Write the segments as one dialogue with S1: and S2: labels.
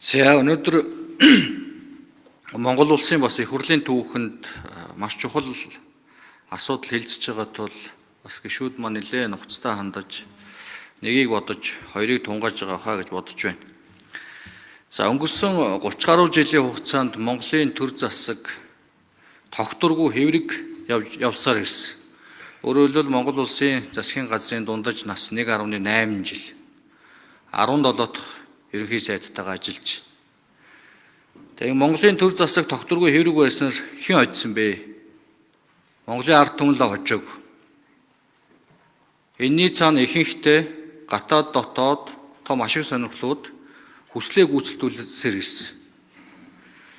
S1: За өнөөдөр Монгол улсын бас их хурлын түүхэнд маш чухал асуудал хэлцэж байгаа тул бас гишүүд маань нэлээд нухацтай хандаж нэгийг бодож хоёрыг тунгааж байгаа хаа гэж бодож байна. За өнгөрсөн 30 гаруй жилийн хугацаанд Монголын төр засаг тогтворгүй хэврэг явсаар ирсэн. Өөрөөр хэлбэл Монгол улсын засгийн газрын дундаж нас 1.8 жил 17 дахь ерөнхий сайдтайгаа ажиллаж. Тэгээ Монголын төр засаг тогтворгүй хэврэг байснаар хэн очсон бэ? Монголын ард түмэн л хожоог. Энийний цаана ихэнхдээ гадаад дотоод том ашиг сонирхлууд хүслээ гүйцэтгүүлсээр ирсэн.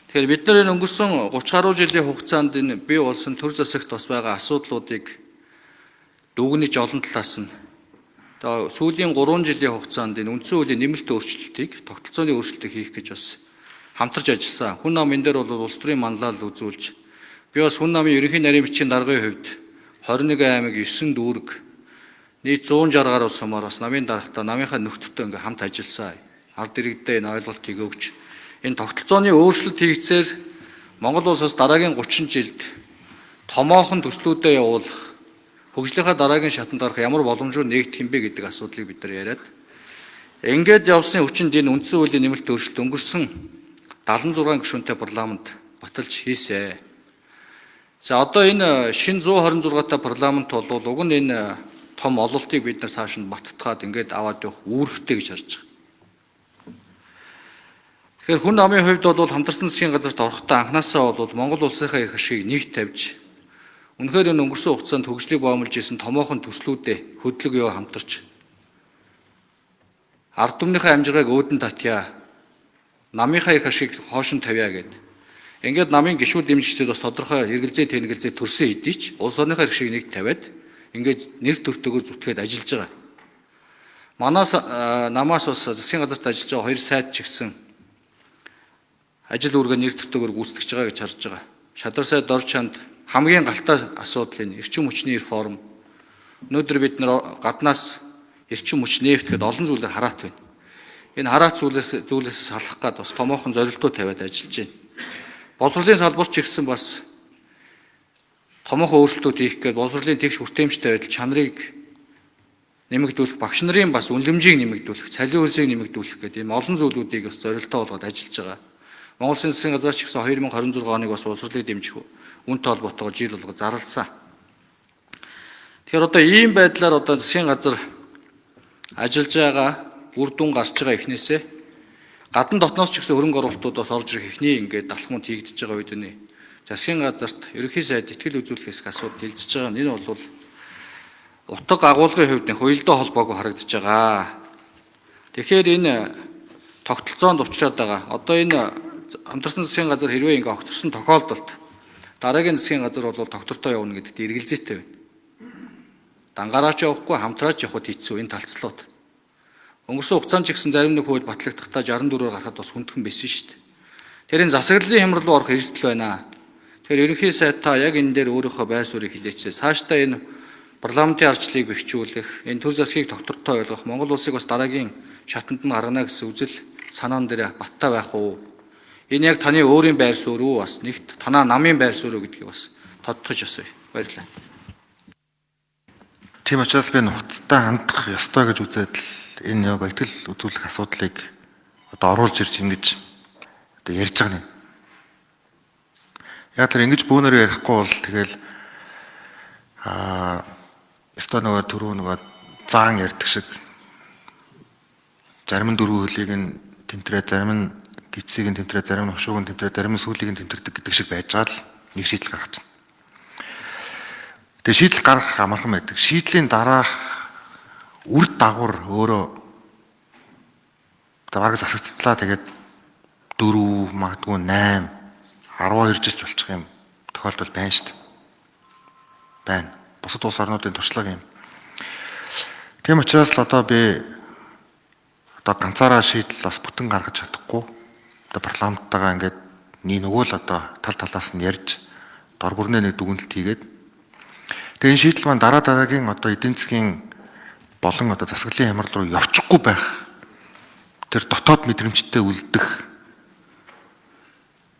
S1: Тэгэхээр бид нар энэ өнгөрсөн 30 гаруй жилийн хугацаанд энэ бий болсон төр засагт бас байгаа асуудлуудыг дүгнэж олон талаас нь сүүлийн 3 жилийн хугацаанд энэ үндсэн хуулийн нэмэлт өөрчлөлтийг, тогтолцооны өөрчлөлтийг хийх гэж бас хамтарч ажилласан. Хүн ном энэ дээр бол улс төрийн манлайлал үзүүлж, би бас хүн намын ерөнхий нарийн бичгийн даргын хувьд 21 аймаг 9 дүүрэг нийт 160 гаруй сумаар бас намын дарагтаа намынхаа нөхдөдөө ингээм хамт ажилласан. Ард иргэдээ энэ ойлголтыг өгч, энэ тогтолцооны өөрчлөлт хийгцээр Монгол улсаас дараагийн 30 жилд томоохон төслүүдэд явуулах, хөгжлийнхаа дараагийн шатанд гарах ямар боломжоор нэгдэх юм бэ гэдэг асуудлыг бид нар яриад. Ингээд явсны хүчинд энэ үндсэн хуулийн нэмэлт өөрчлөлт өнгөрсөн 76 гишүүнтэй парламент баталж хийсэн. За одоо энэ шинэ 126 та парламент бол уг нь энэ том ололтыг бид нар цааш нь баттгаад ингээд аваад явах үүрэгтэй гэж харж байгаа. Тэгэхээр хүн намын хувьд бол хамтарсан засгийн газарт орохдоо анханасаа бол Монгол улсынхаа эрх ашиг нэгт тавьж, үнэхээр энэ өнгөрсөн хугацаанд хөгжлийг боомлж исэн томоохон төслүүдэд хөдлөг ёо хамтарч ард түмнийхээ амжиргааг өөдөн татъя, намынхаа эрх ашиг хоош нь тавья гэдэг. Ингээд намын гишүүд дэмжигчдод бас тодорхой эргэлзээ тэнэгэлзээ төрсөн хэдий ч улс орныхаа эрх ашиг нэгт тавиад ингээд нэр төртөөгөр зүтгээд ажиллаж байгаа. Манаас намаас бас засгийн газарт ажиллаж байгаа хоёр сайд ч гэсэн ажил үүргээ нэр төртөөгөр гүйцэтгэж байгаа гэж харж байгаа. Шадар сайд Дор чанд хамгийн галтаа асуудал энэ эрчим хүчний реформ. Өнөөдөр бид нар гаднаас эрчим хүч нефт гэдэг олон зүйлээр хараат байна. Энэ хараат зүйлээс салах гад бас томоохон зорилтууд тавиад ажиллаж байна. Боловсролын салбарт ч гэсэн бас томоохон өөрчлөлтүүд хийх гээд боловсролын тэгш хүртээмжтэй байдал чанарыг нэмэгдүүлэх, багш нарын бас үнэлэмжийг нэмэгдүүлэх, цалин хөлсийг нэмэгдүүлэх гэдэг ийм олон зүйлүүдийг бас зорилтоо болгоод ажиллаж байгаа. Монгол Улсын засгийн газар ч гэсэн 2026 оныг бас боловсролыг дэмжих үнэтэй холбоотойгоор жил болго зарласан. Тэгэхээр одоо ийм байдлаар одоо засгийн газар ажиллаж байгаа, үр дүн гарч байгаа ихнээсээ гадна дотноос ч гэсэн хөрөнгө оруулалтууд бас орж ирэх ихний ингээд далхмууд хийгдэж байгаа үед нь засгийн газарт ерөнхий сайд итгэл үзүүлэх хэсэг асуудал хэлцэж байгаа. Энэ бол утга агуулгын хувьд хуйлдаа холбоогүй харагдаж байгаа. Тэгэхээр энэ тогтолцоонд уучраад байгаа. Одоо энэ хамтарсан засгийн газар хэрвээ ингээ огцорсон тохиолдолд дараагийн засгийн газар бол доктортой явна гэдэгт эргэлзээтэй байна. Дангаараач явахгүй, хамтраач явахд хэцүү энэ талцлууд. Өнгөрсөн хугацаанд ч гэсэн зарим нэг хууль батлагдахдаа 64-оор гарахад бас хүндхэн байсан шүү дээ. Тэр энэ засаглалын хямрал руу орох эрсдэл байна. Тэгэхээр ерөнхий сайд та яг энэ дээр өөрийнхөө байр суурийг хилээчээ. Цаашдаа энэ парламентын арчлыг бэхжүүлэх, энэ төр засгийг доктортой ойлгох, Монгол улсыг бас дараагийн шатанд нь гаргана гэсэн үзэл санаан дээр баттай байх уу? Энэ яг таны өөрийн байр суурь уу, бас нэгт танаа намын байр суурь уу гэдгийг бас тодтогч асууя. Баярлалаа.
S2: Тийм учраас би нухацтай хандах ёстой гэж үзээд л энэ яг итгэл үзүүлэх асуудлыг одоо оруулж ирж ингэж одоо ярьж байгаа юм. Яг тэр ингэж бөөнөр ярихгүй бол тэгэл өстой нөгөө түрүү нөгөө заан ярьдаг шиг зарим нь дөрвөн хөлийг нь тэмтрээд, зарим нь гидсийг нь тэмтрээд, зарим нь хошууг нь тэмтрээд, зарим нь сүүлийг нь тэмтэрдэг гэдэг шиг байж байгаа л нэг шийдэл гаргаж байна. Тэгээ шийдэл гаргах амархан байдаг. Шийдлийн дараах үр дагавар өөрөө бараг засагдлаа. Тэгээд 4, магадгүй 8, 12 жилч болчих юм тохиолдол байна шүү дээ. Байна. Бусад улс орнуудын туршлага юм. Тийм учраас л одоо би одоо ганцаараа шийдэл бас бүтэн гаргаж чадахгүй. Одоо парламенттайгаа ингээд нөгөө л одоо тал талаас нь ярьж дор бүрнээ нэг дүгнэлт хийгээд тэгээ энэ шийдэл маань дараагийн одоо эдийн засгийн болон одоо засаглалын хямрал руу явчихгүй байх тэр дотоод мэдрэмжтэй үлдэх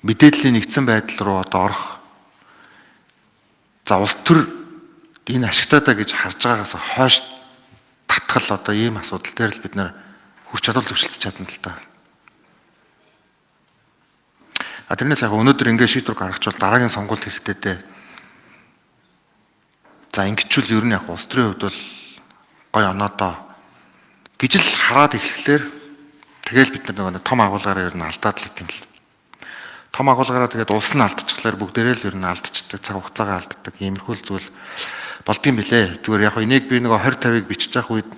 S2: мэдээллийн нэгдсэн байдал руу одоо орох. За улс төр энэ ашигтайдаа гэж харж байгаагаас хойш татгал одоо ийм асуудал дээр л бид нэр хүч чадвар зөвшөлдөж чадна л та. Тэрнээс яг өнөөдөр ингэ шийдвэр гаргачвал дараагийн сонгуульд хэрэгтэй дээ. За ингэчүүл ер нь яг улс төрийн хувьд бол гой оноодоо гэж л хараад эхлэхлээр тэгэл бид нар нэг том агуулгаараа ер нь алдаад л идэм л. Том агуулгаараа тэгээд улс нь алдчихлаар бүгдээрээ л ер нь алдчихдаг, цаг хугацаагаа алддаг, иймэрхүү зүйл болдгийм билээ. Зүгээр яг энийг би нэг 20-50-ыг бичиж явах үед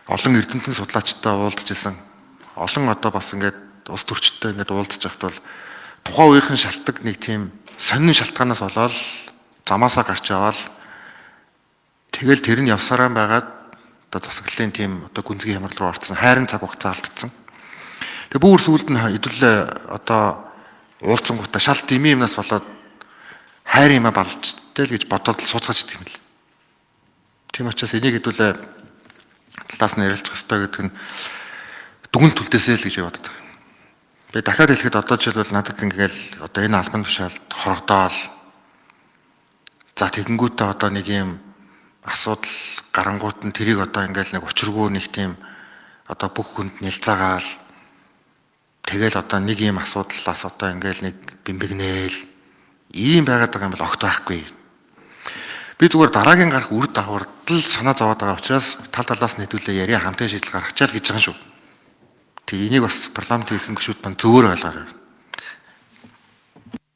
S2: олон эрдэмтэн судлаачтай уулзж исэн. Олон одоо бас ингээд ус төрчтэй ингээд уулзж явахд бол тухайн үеийнхэн шалтгаан нэг тийм сонин шалтгаанаас болоод замаасаа гарч яваал тэгэл тэр нь явсараа байгаад одоо засаглалын тийм одоо гүнзгий хямрал руу орцсон, хайрын цаг хугацаа алдсан. Тэгээ бүр сүүлд нь хэдүүлээ одоо уулзсангуудаа шал дими юмнаас болоод хайр юмаа балжтэй л гэж бодоод л сууцгаач гэдэг юм л. Тийм учраас энийг хэдүүлээ талаас нь ярилцах хэрэгтэй гэдэг нь дүгнэлт төлдөөсэй л гэж би боддог. Би дахиад хэлэхэд одоо жишээлбэл надад ингээл одоо энэ албан тушаалд хорогдоол. За тэгэнгүүтээ одоо нэг юм асуудал гарангуут нь тэрийг одоо ингээл нэг учиргүй нэг тийм одоо бүх хүнд нэлцаагаал. Тэгэл одоо нэг юм асуудлаас одоо ингээл нэг бэмбэгнээл ийм байгаад байгаа юм бол огт байхгүй. Би зүгээр дараагийн гарах үр дагавардл санаа зовоод байгаа учраас тал талаас нь хэдүүлээ яриа хамтын шийдэл гаргачаал гэж байгаа шүү. Тэг энийг бас парламентын эрхэм гишүүд маань зөвөр ойлгоорой.